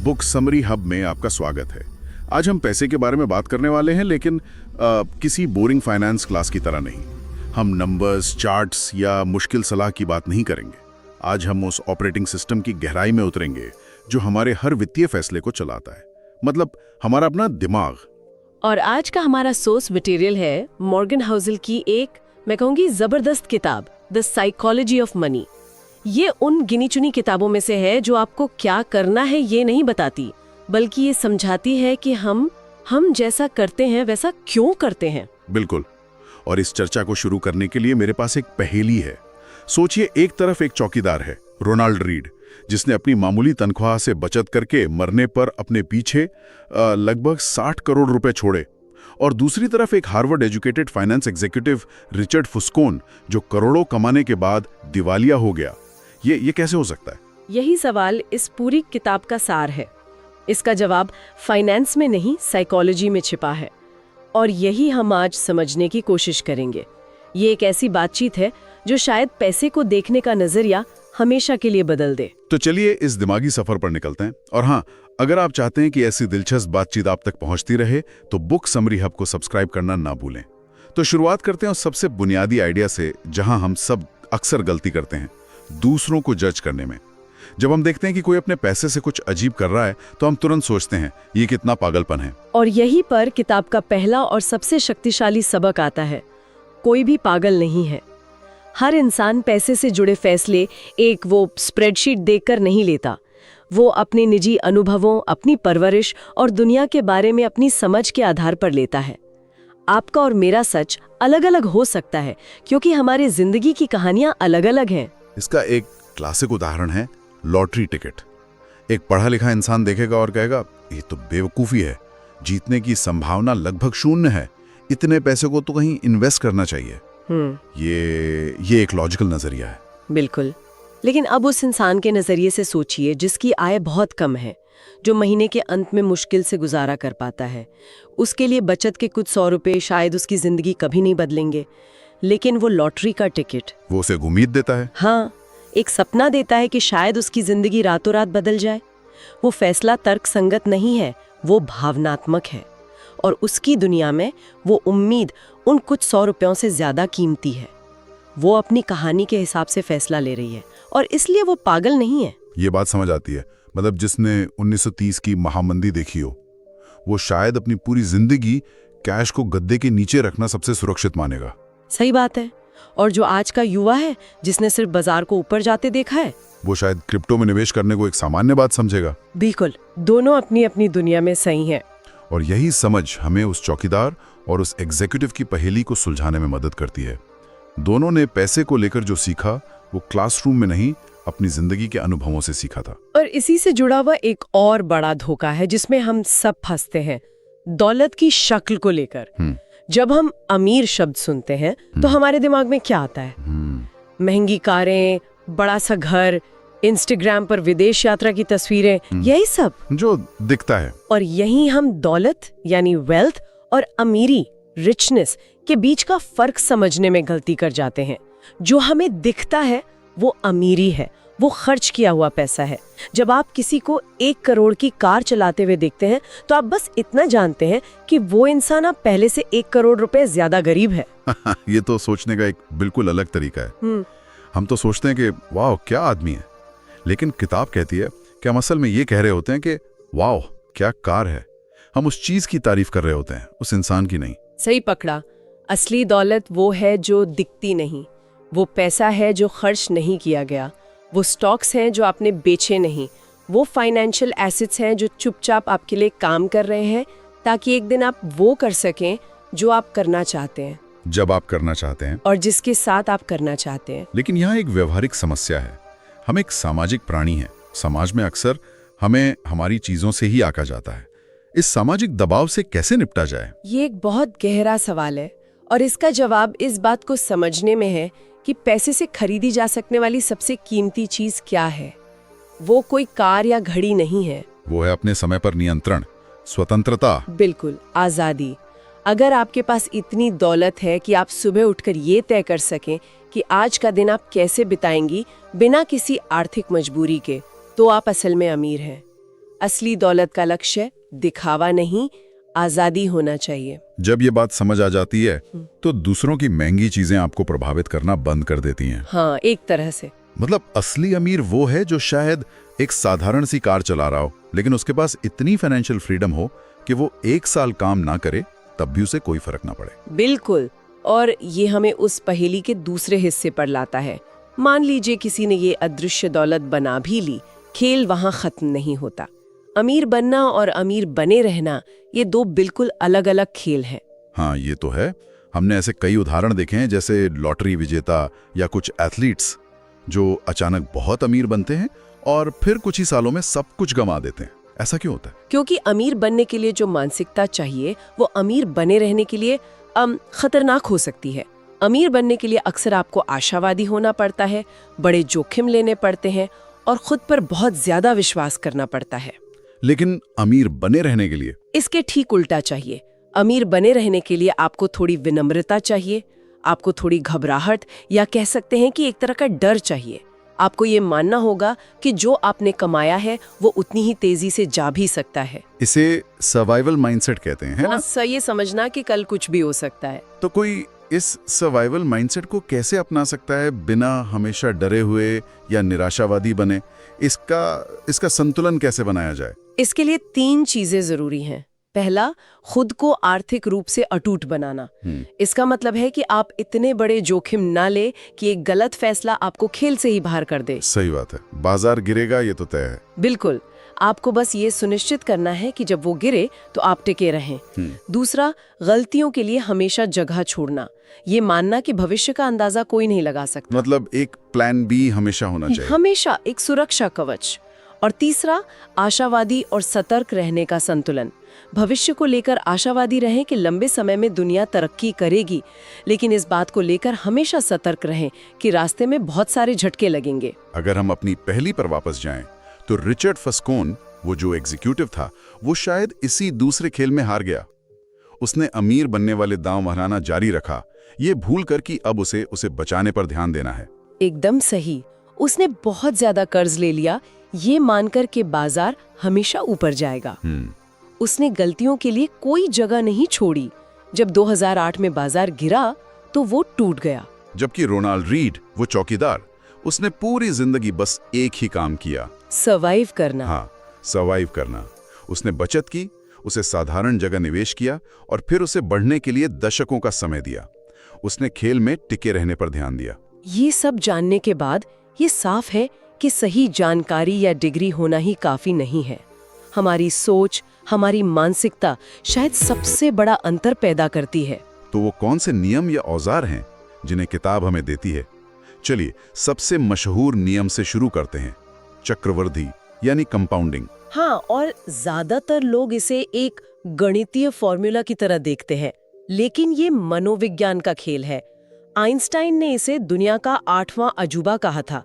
Book summary hub में आपका स्वागत है। आज हम पैसे के बारे में बात करने वाले हैं, लेकिन किसी बोरिंग फाइनेंस क्लास की तरह नहीं। हम नंबर्स, चार्ट्स या मुश्किल सलाह की बात नहीं करेंगे। आज हम उस ऑपरेटिंग सिस्टम की गहराई में उतरेंगे जो हमारे हर वित्तीय फैसले को चलाता है, मतलब हमारा अपना दिमाग। और आज का हमारा सोर्स मटेरियल है मॉर्गन हाउसल की एक, मैं कहूंगी, जबरदस्त किताब, द साइकोलॉजी ऑफ मनी। ये उन गिनी चुनी किताबों में से है जो आपको क्या करना है ये नहीं बताती, बल्कि ये समझाती है कि हम जैसा करते हैं वैसा क्यों करते हैं। बिल्कुल। और इस चर्चा को शुरू करने के लिए मेरे पास एक पहेली है। सोचिए, एक तरफ एक चौकीदार है, रोनाल्ड रीड, जिसने अपनी मामूली तनख्वाह से बचत करके मरने पर अपने पीछे लगभग 60 करोड़ रुपए छोड़े। और दूसरी तरफ एक Harvard educated finance executive Richard फुस्कोन, जो करोड़ों कमाने के बाद दिवालिया हो गया। ये कैसे हो सकता है? यही सवाल इस पूरी किताब का सार है। इसका जवाब फाइनेंस में नहीं, साइकोलॉजी में छिपा है। और यही हम आज समझने की कोशिश करेंगे। ये एक ऐसी बातचीत है जो शायद पैसे को देखने का नजरिया हमेशा के लिए बदल दे। तो चलिए इस दिमागी सफर पर निकलते हैं। और हाँ, अगर आप चाहते हैं कि ऐसी दिलचस्प बातचीत आप तक पहुंचती रहे तो बुक समरी हब को सब्सक्राइब करना ना भूलें। तो शुरुआत करते हैं उस सबसे बुनियादी आइडिया से जहां हम सब अक्सर गलती करते हैं, दूसरों को जज करने में। जब हम देखते हैं कि कोई अपने पैसे से कुछ अजीब कर रहा है तो हम तुरंत सोचते हैं ये कितना पागलपन है। और यहीं पर किताब का पहला और सबसे शक्तिशाली सबक आता है। कोई भी पागल नहीं है। हर इंसान पैसे से जुड़े फैसले एक वो स्प्रेडशीट देखकर नहीं लेता। वो अपने निजी अनुभवों, अपनी परवरिश और दुनिया के बारे में अपनी समझ के आधार पर लेता है। आपका और मेरा सच अलग अलग हो सकता है क्योंकि हमारी जिंदगी की कहानियां अलग अलग हैं। इसका एक क्लासिक उदाहरण है लॉटरी टिकट। एक पढ़ा लिखा इंसान देखेगा और कहेगा ये तो बेवकूफ़ी है, जीतने की संभावना लगभग शून्य है, इतने पैसे को तो कहीं इन्वेस्ट करना चाहिए। ये एक लॉजिकल नजरिया है। बिल्कुल। लेकिन अब उस इंसान के नजरिए से सोचिए जिसकी आय बहुत कम है, जो महीने के अंत में मुश्किल से गुजारा कर पाता है। उसके लिए बचत के कुछ 100 रुपए शायद उसकी जिंदगी कभी नहीं बदलेंगे, लेकिन वो लॉटरी का टिकट वो उसे उम्मीद देता है। हाँ, एक सपना देता है कि शायद उसकी जिंदगी रातों रात बदल जाए। वो फैसला तर्क संगत नहीं है, वो भावनात्मक है। और उसकी दुनिया में वो उम्मीद उन कुछ 100 रुपयों से ज्यादा कीमती है। वो अपनी कहानी के हिसाब से फैसला ले रही है और इसलिए वो पागल नहीं है। ये बात समझ आती है। मतलब जिसने 1930 की महामंदी देखी हो, वो शायद अपनी पूरी जिंदगी कैश को गद्दे के नीचे रखना सबसे सुरक्षित मानेगा। सही बात है। और जो आज का युवा है जिसने सिर्फ बाजार को ऊपर जाते देखा है, वो शायद क्रिप्टो में निवेश करने को एक सामान्य बात समझेगा। बिल्कुल, दोनों अपनी अपनी दुनिया में सही हैं। और यही समझ हमें उस चौकीदार और उस एग्जीक्यूटिव की पहेली को सुलझाने में मदद करती है। दोनों ने पैसे को लेकर जो सीखा वो क्लासरूम में नहीं, अपनी जिंदगी के अनुभवों से सीखा था। और इसी से जुड़ा हुआ एक और बड़ा धोखा है जिसमें हम सब फंसते हैं, दौलत की शक्ल को लेकर। जब हम अमीर शब्द सुनते हैं तो हमारे दिमाग में क्या आता है? महंगी कारें, बड़ा सा घर, इंस्टाग्राम पर विदेश यात्रा की तस्वीरें, यही सब जो दिखता है। और यही हम दौलत यानी वेल्थ और अमीरी, रिचनेस के बीच का फर्क समझने में गलती कर जाते हैं। जो हमें दिखता है वो अमीरी है, वो खर्च किया हुआ पैसा है। जब आप किसी को 1 करोड़ की कार चलाते हुए देखते हैं तो आप बस इतना जानते हैं कि वो इंसान आप पहले से 1 करोड़ रुपए ज्यादा गरीब है। ये तो सोचने का एक बिल्कुल अलग तरीका है। हम तो सोचते हैं कि वाह क्या आदमी है, लेकिन किताब कहती है कि हम असल में ये कह रहे होते हैं कि वाह क्या कार है। हम उस चीज की तारीफ कर रहे होते हैं, उस इंसान की नहीं। सही पकड़ा। असली दौलत वो है जो दिखती नहीं। वो पैसा है जो खर्च नहीं किया गया। वो स्टॉक्स हैं जो आपने बेचे नहीं। वो फाइनेंशियल एसेट्स हैं जो चुपचाप आपके लिए काम कर रहे हैं ताकि एक दिन आप वो कर सकें जो आप करना चाहते हैं, जब आप करना चाहते हैं, और जिसके साथ आप करना चाहते हैं। लेकिन यहाँ एक व्यवहारिक समस्या है। हम एक सामाजिक प्राणी हैं। समाज में अक्सर हमें हमारी चीजों से ही आका जाता है। इस सामाजिक दबाव से कैसे निपटा जाए? ये एक बहुत गहरा सवाल है और इसका जवाब इस बात को समझने में है कि पैसे से खरीदी जा सकने वाली सबसे कीमती चीज क्या है। वो कोई कार या घड़ी नहीं है। वो है अपने समय पर नियंत्रण, स्वतंत्रता। बिल्कुल, आजादी। अगर आपके पास इतनी दौलत है कि आप सुबह उठकर ये तय कर सकें कि आज का दिन आप कैसे बिताएंगी बिना किसी आर्थिक मजबूरी के, तो आप असल में अमीर हैं। असली दौलत का लक्ष्य दिखावा नहीं, आजादी होना चाहिए। जब ये बात समझ आ जाती है तो दूसरों की महंगी चीजें आपको प्रभावित करना बंद कर देती हैं। हाँ, एक तरह से। मतलब असली अमीर वो है जो शायद एक साधारण सी कार चला रहा हो, लेकिन उसके पास इतनी फाइनेंशियल फ्रीडम हो कि वो 1 साल काम ना करे तब भी उसे कोई फर्क ना पड़े। बिल्कुल। और ये हमें उस पहेली के दूसरे हिस्से पर लाता है। मान लीजिए किसी ने ये अदृश्य दौलत बना भी ली, खेल वहां खत्म नहीं होता। अमीर बनना और अमीर बने रहना, ये दो बिल्कुल अलग अलग खेल हैं। हाँ, ये तो है। हमने ऐसे कई उदाहरण देखे हैं, जैसे लॉटरी विजेता या कुछ एथलीट्स जो अचानक बहुत अमीर बनते हैं और फिर कुछ ही सालों में सब कुछ गंवा देते हैं। ऐसा क्यों होता है? क्योंकि अमीर बनने के लिए जो मानसिकता चाहिए वो अमीर बने रहने के लिए खतरनाक हो सकती है। अमीर बनने के लिए अक्सर आपको आशावादी होना पड़ता है, बड़े जोखिम लेने पड़ते हैं और खुद पर बहुत ज्यादा विश्वास करना पड़ता है। लेकिन अमीर बने रहने के लिए इसके ठीक उल्टा चाहिए। अमीर बने रहने के लिए आपको थोड़ी विनम्रता चाहिए, आपको थोड़ी घबराहट या कह सकते हैं कि एक तरह का डर चाहिए। आपको ये मानना होगा कि जो आपने कमाया है वो उतनी ही तेजी से जा भी सकता है। इसे सर्वाइवल माइंडसेट कहते हैं, है ना? बस ये समझना कि कल कुछ भी हो सकता है। तो कोई इस सर्वाइवल माइंडसेट को कैसे अपना सकता है बिना हमेशा डरे हुए या निराशावादी बने? इसका संतुलन कैसे बनाया जाए? इसके लिए 3 चीजें जरूरी हैं। पहला, खुद को आर्थिक रूप से अटूट बनाना। इसका मतलब है कि आप इतने बड़े जोखिम ना ले कि एक गलत फैसला आपको खेल से ही बाहर कर दे। सही बात है, बाजार गिरेगा ये तो तय है। बिल्कुल, आपको बस ये सुनिश्चित करना है कि जब वो गिरे तो आप टिके रहें। दूसरा, गलतियों के लिए हमेशा जगह छोड़ना। ये मानना कि भविष्य का अंदाजा कोई नहीं लगा सकता। मतलब एक प्लान बी हमेशा होना चाहिए। हमेशा एक सुरक्षा कवच। और तीसरा, आशावादी और सतर्क रहने का संतुलन। भविष्य को लेकर आशावादी रहें कि लंबे समय में दुनिया तरक्की करेगी, लेकिन इस बात को लेकर हमेशा सतर्क रहें कि रास्ते में बहुत सारे झटके लगेंगे। अगर हम अपनी पहली पर वापस जाएं, तो रिचर्ड फस्कोन, वो जो एग्जीक्यूटिव था, वो शायद इसी दूसरे खेल में हार गया। उसने अमीर बनने वाले दांव महराना जारी रखा, ये भूल कर कि अब उसे बचाने पर ध्यान देना है। एकदम सही। उसने बहुत ज्यादा कर्ज ले लिया, ये मानकर के बाजार हमेशा ऊपर जाएगा। उसने गलतियों के लिए कोई जगह नहीं छोड़ी। जब 2008 में बाजार गिरा तो वो टूट गया। जबकि रोनाल्ड रीड, वो चौकीदार, उसने पूरी जिंदगी बस एक ही काम किया, सर्वाइव करना। हाँ, सर्वाइव करना। उसने बचत की, उसे साधारण जगह निवेश किया और फिर उसे बढ़ने के लिए दशकों का समय दिया। उसने खेल में टिके रहने पर ध्यान दिया। ये सब जानने के बाद ये साफ है कि सही जानकारी या डिग्री होना ही काफी नहीं है। हमारी सोच, हमारी मानसिकता शायद सबसे बड़ा अंतर पैदा करती है। तो वो कौन से नियम या औजार हैं जिन्हें किताब हमें देती है? चलिए सबसे मशहूर नियम से शुरू करते हैं, चक्रवृद्धि यानी कंपाउंडिंग। हाँ, और ज्यादातर लोग इसे एक गणितीय फॉर्मूला की तरह देखते हैं, लेकिन ये मनोविज्ञान का खेल है। आइंस्टाइन ने इसे दुनिया का 8वां अजूबा कहा था,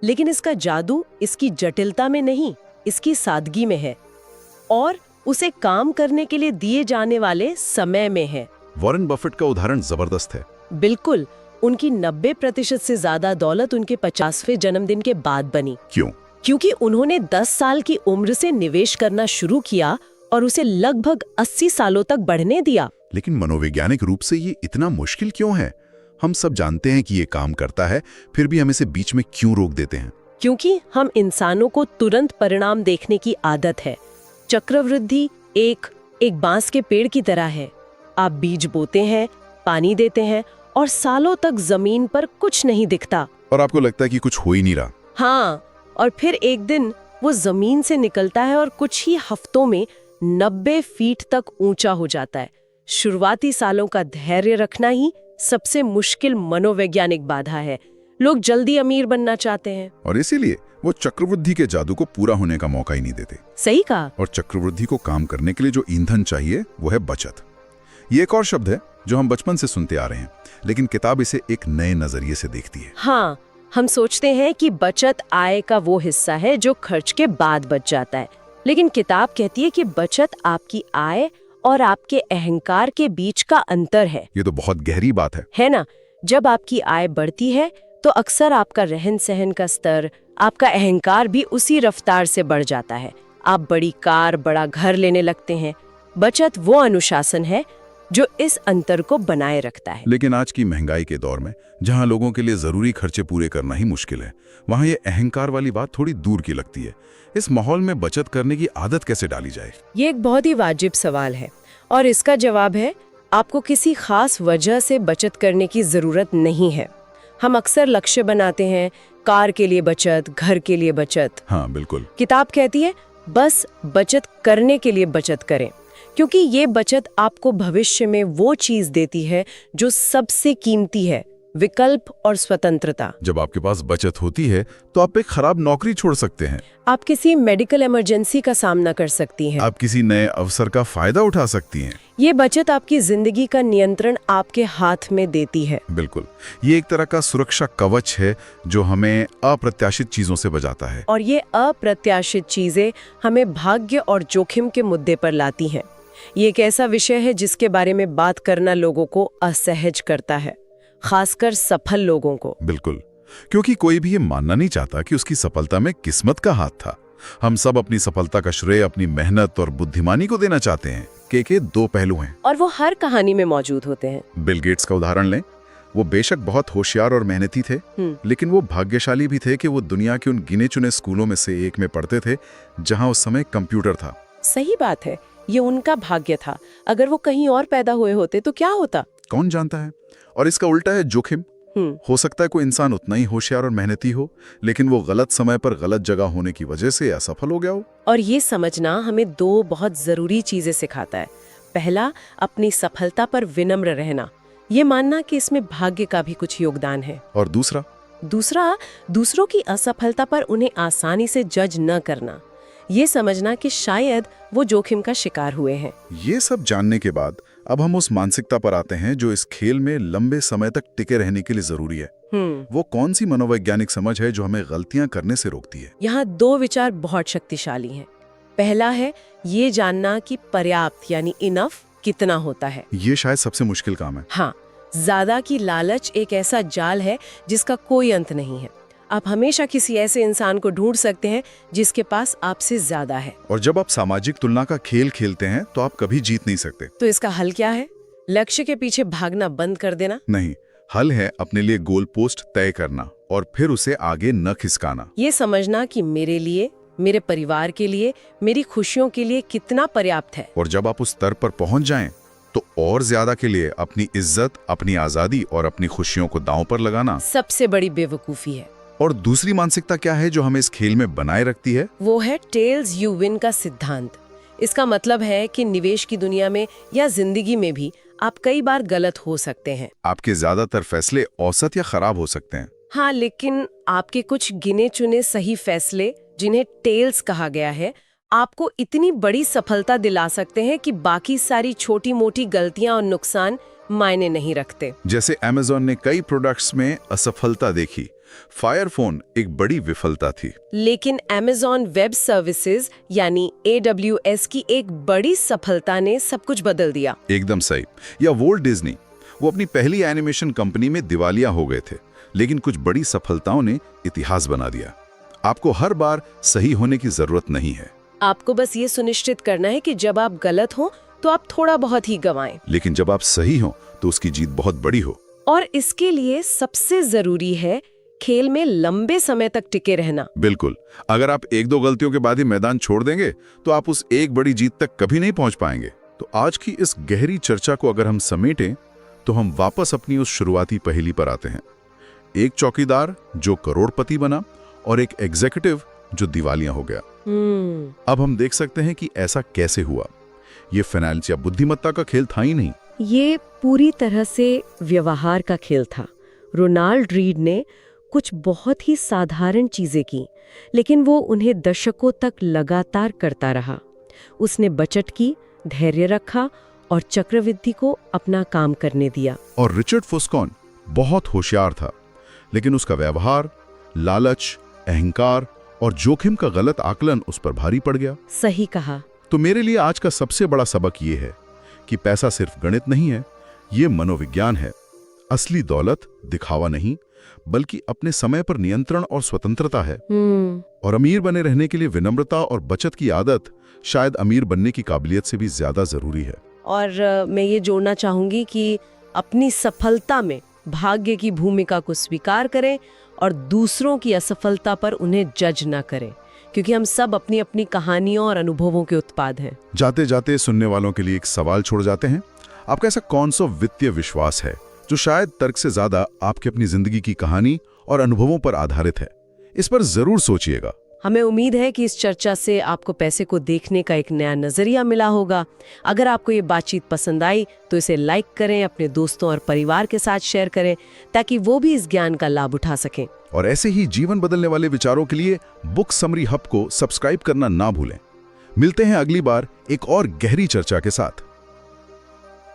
लेकिन इसका जादू इसकी जटिलता में नहीं, इसकी सादगी में है और उसे काम करने के लिए दिए जाने वाले समय में है। वॉरेन बफेट का उदाहरण जबरदस्त है। बिल्कुल, उनकी 90% से ज्यादा दौलत उनके 50वें जन्मदिन के बाद बनी। क्यों? क्योंकि उन्होंने 10 साल की उम्र से निवेश करना शुरू किया और उसे लगभग 80 सालों तक बढ़ने दिया। लेकिन मनोवैज्ञानिक रूप से ये इतना मुश्किल क्यों है? हम सब जानते हैं कि ये काम करता है, फिर भी हम इसे बीच में क्यों रोक देते हैं? क्योंकि हम इंसानों को तुरंत परिणाम देखने की आदत है। चक्रवृद्धि एक बांस के पेड़ की तरह है। आप बीज बोते हैं, पानी देते हैं और सालों तक जमीन पर कुछ नहीं दिखता और आपको लगता है कि कुछ हो ही नहीं रहा। हाँ, और फिर एक दिन वो जमीन से निकलता है और कुछ ही हफ्तों में 90 फीट तक ऊंचा हो जाता है। शुरुआती सालों का धैर्य रखना ही सबसे मुश्किल मनोवैज्ञानिक बाधा है। लोग जल्दी अमीर बनना चाहते हैं और इसीलिए वो चक्रवृद्धि के जादू को पूरा होने का मौका ही नहीं देते। सही कहा। और चक्रवृद्धि को काम करने के लिए जो ईंधन चाहिए वो है बचत। ये एक और शब्द है जो हम बचपन से सुनते आ रहे हैं, लेकिन किताब इसे एक नए नजरिए से देखती है। हाँ, हम सोचते हैं कि बचत आय का वो हिस्सा है जो खर्च के बाद बच जाता है, लेकिन किताब कहती है कि बचत आपकी आय और आपके अहंकार के बीच का अंतर है। ये तो बहुत गहरी बात है ना? जब आपकी आय बढ़ती है तो अक्सर आपका रहन सहन का स्तर, आपका अहंकार भी उसी रफ्तार से बढ़ जाता है। आप बड़ी कार, बड़ा घर लेने लगते हैं। बचत वो अनुशासन है जो इस अंतर को बनाए रखता है। लेकिन आज की महंगाई के दौर में, जहां लोगों के लिए जरूरी खर्चे पूरे करना ही मुश्किल है, वहां ये अहंकार वाली बात थोड़ी दूर की लगती है। इस माहौल में बचत करने की आदत कैसे डाली जाए? ये एक बहुत ही वाजिब सवाल है और इसका जवाब है, आपको किसी खास वजह से बचत करने की जरूरत नहीं है। हम अक्सर लक्ष्य बनाते हैं, कार के लिए बचत, घर के लिए बचत। हाँ बिल्कुल। किताब कहती है बस बचत करने के लिए बचत करें, क्योंकि ये बचत आपको भविष्य में वो चीज देती है जो सबसे कीमती है, विकल्प और स्वतंत्रता। जब आपके पास बचत होती है तो आप एक खराब नौकरी छोड़ सकते हैं, आप किसी मेडिकल इमरजेंसी का सामना कर सकती हैं। आप किसी नए अवसर का फायदा उठा सकती हैं। ये बचत आपकी जिंदगी का नियंत्रण आपके हाथ में देती है। बिल्कुल, ये एक तरह का सुरक्षा कवच है जो हमें अप्रत्याशित चीजों से बचाता है। और ये अप्रत्याशित चीजें हमें भाग्य और जोखिम के मुद्दे पर लाती हैं। ये एक ऐसा विषय है जिसके बारे में बात करना लोगों को असहज करता है, खासकर सफल लोगों को। बिल्कुल, क्योंकि कोई भी ये मानना नहीं चाहता कि उसकी सफलता में किस्मत का हाथ था। हम सब अपनी सफलता का श्रेय अपनी मेहनत और बुद्धिमानी को देना चाहते हैं, के दो पहलू हैं और वो हर कहानी में मौजूद होते हैं। बिल गेट्स का उदाहरण लें, वो बेशक बहुत होशियार और मेहनती थे, लेकिन वो भाग्यशाली भी थे कि वो दुनिया के उन गिने चुने स्कूलों में से एक में पढ़ते थे जहां उस समय कंप्यूटर था। सही बात है, ये उनका भाग्य था। अगर वो कहीं और पैदा हुए होते तो क्या होता, कौन जानता है। और इसका उल्टा है जोखिम। हो सकता है कोई इंसान उतना ही होशियार और मेहनती हो, लेकिन वो गलत समय पर गलत जगह होने की वजह से असफल हो गया हो। और ये समझना हमें दो बहुत जरूरी चीजें सिखाता है। पहला, अपनी सफलता पर विनम्र रहना, ये मानना कि इसमें भाग्य का भी कुछ योगदान है। और दूसरा, दूसरों की असफलता पर उन्हें आसानी से जज न करना, ये समझना कि शायद वो जोखिम का शिकार हुए हैं। ये सब जानने के बाद अब हम उस मानसिकता पर आते हैं जो इस खेल में लंबे समय तक टिके रहने के लिए जरूरी है। वो कौन सी मनोवैज्ञानिक समझ है जो हमें गलतियां करने से रोकती है? यहाँ दो विचार बहुत शक्तिशाली हैं। पहला है ये जानना कि पर्याप्त यानी इनफ कितना होता है। ये शायद सबसे मुश्किल काम है। हाँ, ज्यादा की लालच एक ऐसा जाल है जिसका कोई अंत नहीं है। आप हमेशा किसी ऐसे इंसान को ढूंढ सकते हैं जिसके पास आपसे ज्यादा है। और जब आप सामाजिक तुलना का खेल खेलते हैं तो आप कभी जीत नहीं सकते। तो इसका हल क्या है? लक्ष्य के पीछे भागना बंद कर देना? नहीं, हल है अपने लिए गोल पोस्ट तय करना और फिर उसे आगे न खिसकाना। ये समझना कि मेरे लिए, मेरे परिवार के लिए, मेरी खुशियों के लिए कितना पर्याप्त है। और जब आप उस स्तर पर पहुंच जाएं, तो और ज्यादा के लिए अपनी इज्जत, अपनी आजादी और अपनी खुशियों को दांव पर लगाना सबसे बड़ी बेवकूफी है। और दूसरी मानसिकता क्या है जो हमें इस खेल में बनाए रखती है? वो है टेल्स यू विन का सिद्धांत। इसका मतलब है कि निवेश की दुनिया में या जिंदगी में भी आप कई बार गलत हो सकते हैं। आपके ज्यादातर फैसले औसत या खराब हो सकते हैं। हाँ, लेकिन आपके कुछ गिने चुने सही फैसले, जिन्हें टेल्स कहा गया है, आपको इतनी बड़ी सफलता दिला सकते हैं कि बाकी सारी छोटी मोटी गलतियां और नुकसान मायने नहीं रखते। जैसे अमेज़न ने कई प्रोडक्ट्स में असफलता देखी, फायर फोन एक बड़ी विफलता थी, लेकिन अमेज़न वेब सर्विसेज यानी AWS की एक बड़ी सफलता ने सब कुछ बदल दिया। एकदम सही। या वोल्ट डिज्नी, वो अपनी पहली एनिमेशन कंपनी में दिवालिया हो गए थे, लेकिन कुछ बड़ी सफलताओं ने इतिहास बना दिया। आपको हर बार सही होने की जरूरत नहीं है। आपको बस ये सुनिश्चित करना है कि जब आप गलत हो तो आप थोड़ा बहुत ही गंवाएं, लेकिन जब आप सही हो तो उसकी जीत बहुत बड़ी हो। और इसके लिए सबसे जरूरी है खेल में लंबे समय तक टिके रहना। बिल्कुल, अगर आप एक दो गलतियों के बाद ही मैदान छोड़ देंगे तो आप उस एक बड़ी जीत तक कभी नहीं पहुंच पाएंगे। तो आज की इस गहरी चर्चा को अगर हम समेटें तो हम वापस अपनी उस शुरुआती पहेली पर आते हैं। एक चौकीदार जो करोड़पति बना और एक एग्जीक्यूटिव जो दिवालिया हो गया। अब हम देख सकते हैं कि ऐसा कैसे हुआ। ये फाइनेंस या बुद्धिमत्ता का खेल था ही नहीं, ये पूरी तरह से व्यवहार का खेल था। रोनाल्ड रीड ने कुछ बहुत ही साधारण चीजें की, लेकिन वो उन्हें दशकों तक लगातार करता रहा। उसने बचत की, धैर्य रखा और चक्रवृद्धि को अपना काम करने दिया। और रिचर्ड फुस्कॉन बहुत होशियार था, लेकिन उसका व्यवहार, लालच, अहंकार और जोखिम का गलत आकलन उस पर भारी पड़ गया। सही कहा। तो मेरे लिए आज का सबसे बड़ा सबक ये है कि पैसा सिर्फ गणित नहीं है, ये मनोविज्ञान है। असली दौलत दिखावा नहीं, बल्कि अपने समय पर नियंत्रण और स्वतंत्रता है। और अमीर बने रहने के लिए विनम्रता और बचत की आदत शायद अमीर बनने की काबिलियत से भी ज्यादा जरूरी है। और मैं ये जोड़ना चाहूंगी कि अपनी सफलता में भाग्य की भूमिका को स्वीकार करें और दूसरों की असफलता पर उन्हें जज न करें, क्योंकि हम सब अपनी अपनी कहानियों और अनुभवों के उत्पाद हैं। जाते जाते सुनने वालों के लिए एक सवाल छोड़ जाते हैं। आपका ऐसा कौन सा वित्तीय विश्वास है जो शायद तर्क से ज्यादा आपकी अपनी जिंदगी की कहानी और अनुभवों पर आधारित है? इस पर जरूर सोचिएगा। हमें उम्मीद है कि इस चर्चा से आपको पैसे को देखने का एक नया नजरिया मिला होगा। अगर आपको ये बातचीत पसंद आई तो इसे लाइक करें, अपने दोस्तों और परिवार के साथ शेयर करें, ताकि वो भी इस ज्ञान का लाभ उठा सकें। और ऐसे ही जीवन बदलने वाले विचारों के लिए बुक समरी हब को सब्सक्राइब करना ना भूलें। मिलते हैं अगली बार एक और गहरी चर्चा के साथ।